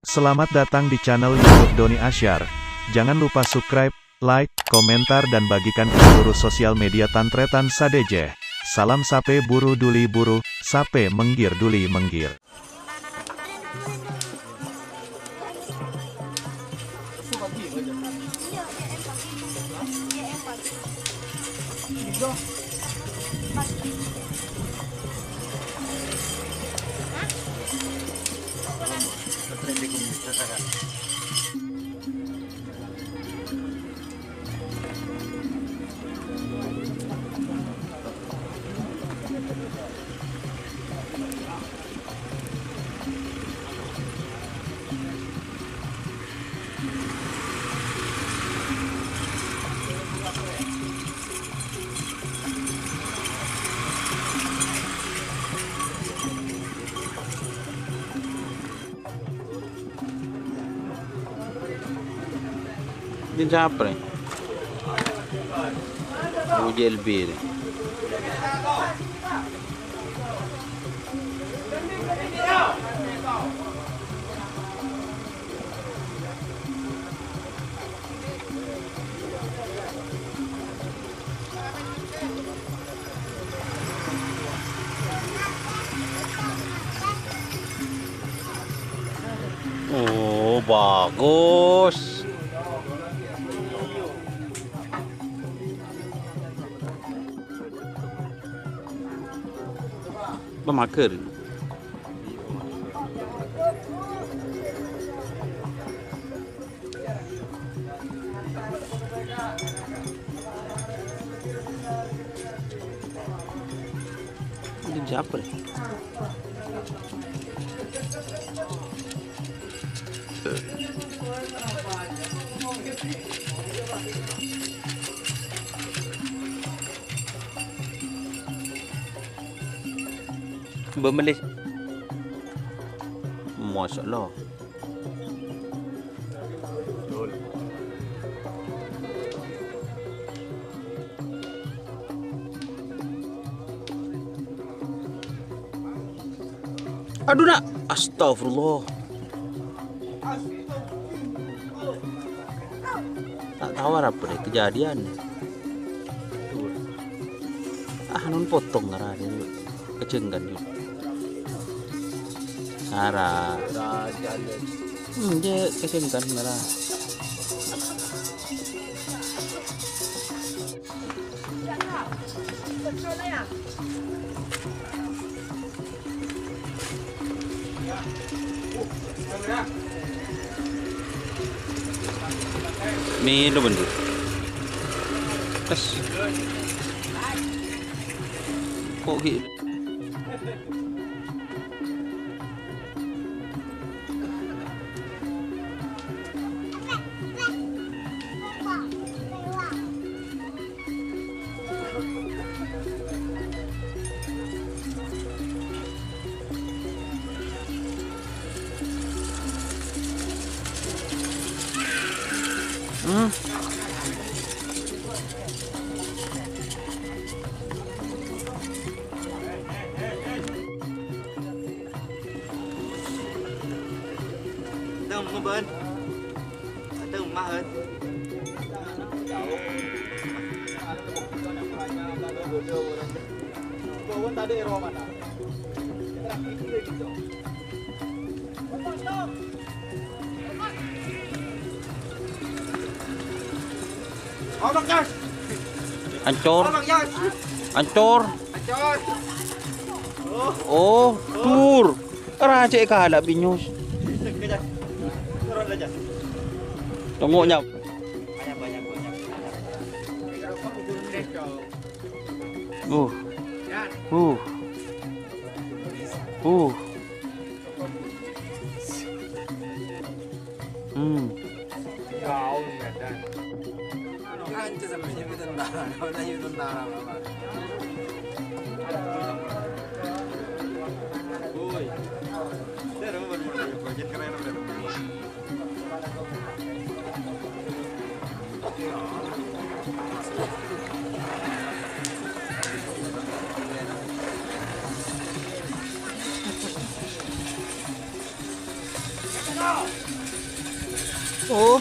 Selamat datang di channel YouTube Doni Asyar. Jangan lupa subscribe, like, komentar dan bagikan ke seluruh sosial media Tantretan Sadeje. Salam sape buru duli buru, sape menggir duli menggir. Din siapa nih? UJLB nih. Oh, bagus. Pemakar. Ini siapa nih? Bermelis. Masya Allah. Aduh nak, astagfirullah. Tak tahu apa deh kejadian. Nun potong arah ini kecenggan juga. Arah. Dia kecenggan arah. Ni lo bentuk. Tes. Kok gitu? Không bên tư má ơi Ancur. Ancur. Oh, tur. Raja kalah binyus. Tengoknya. banyak. Kau ada. Anjir sampai jadi tentara. Kau tanya tentara apa? Oi. Dia benar-benar project keren benar. Bu.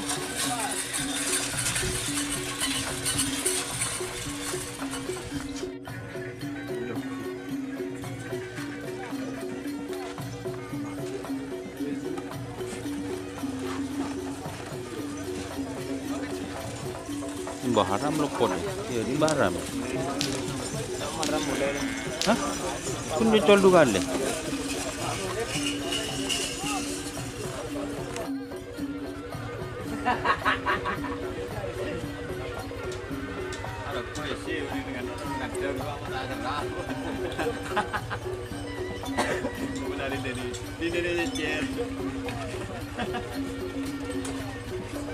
Baharam luput. Ya, ini baharam. Hah? Kun dia jual 2 kali.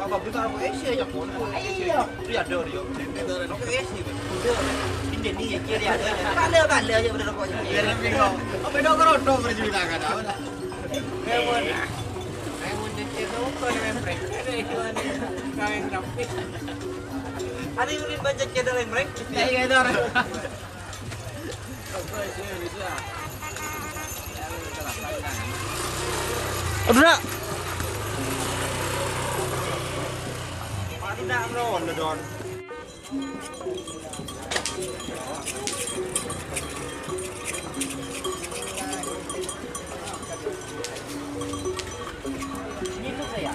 Apa bukan aku Asia yang pun? Ayo, dia ada dia. Dia aku Asia. Dia ni yang dia ada. Kala je benda aku. Dia bingung. Apa dah kau dah berceritakan dah. Memang. Memang dia tahu kau yang break. Kau yang grafik. Ada yang baca kedai yang break. Ya dah. Aduh nak. Tidak ron don. Ini tu saya.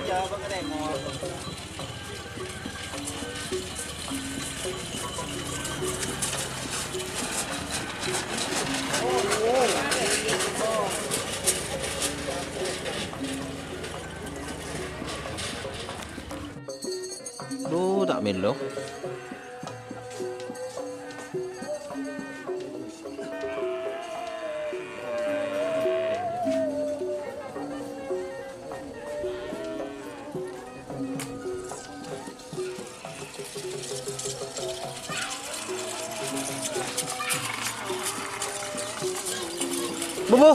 Jawab kedai mau. Duh, tak melok. Bobo.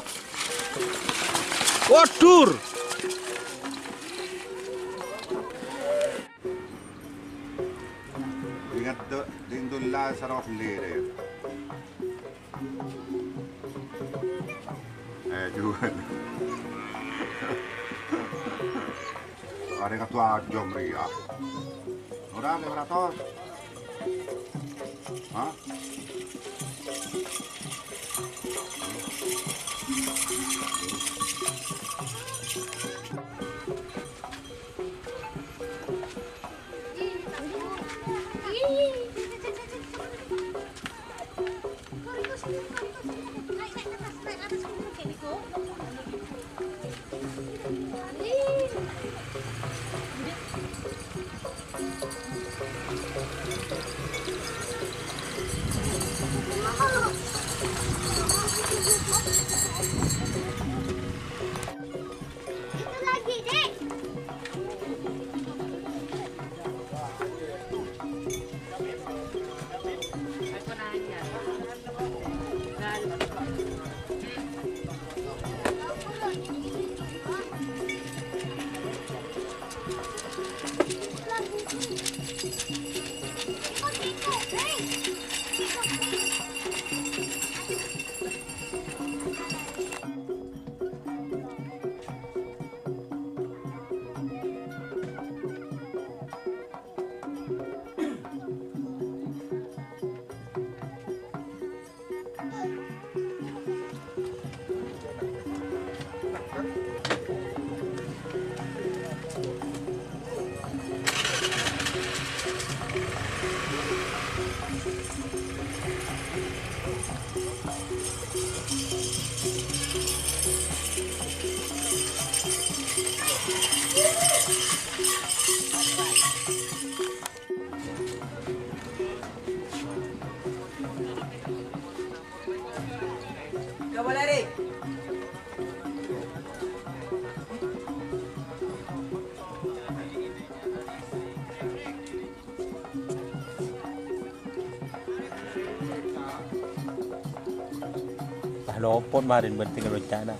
Wadur. Ingat din dulla sarot lere. Jual. Are katua jomria. Ora le bratos. Ha? Coba lari. Lopot marin berarti kalau cana.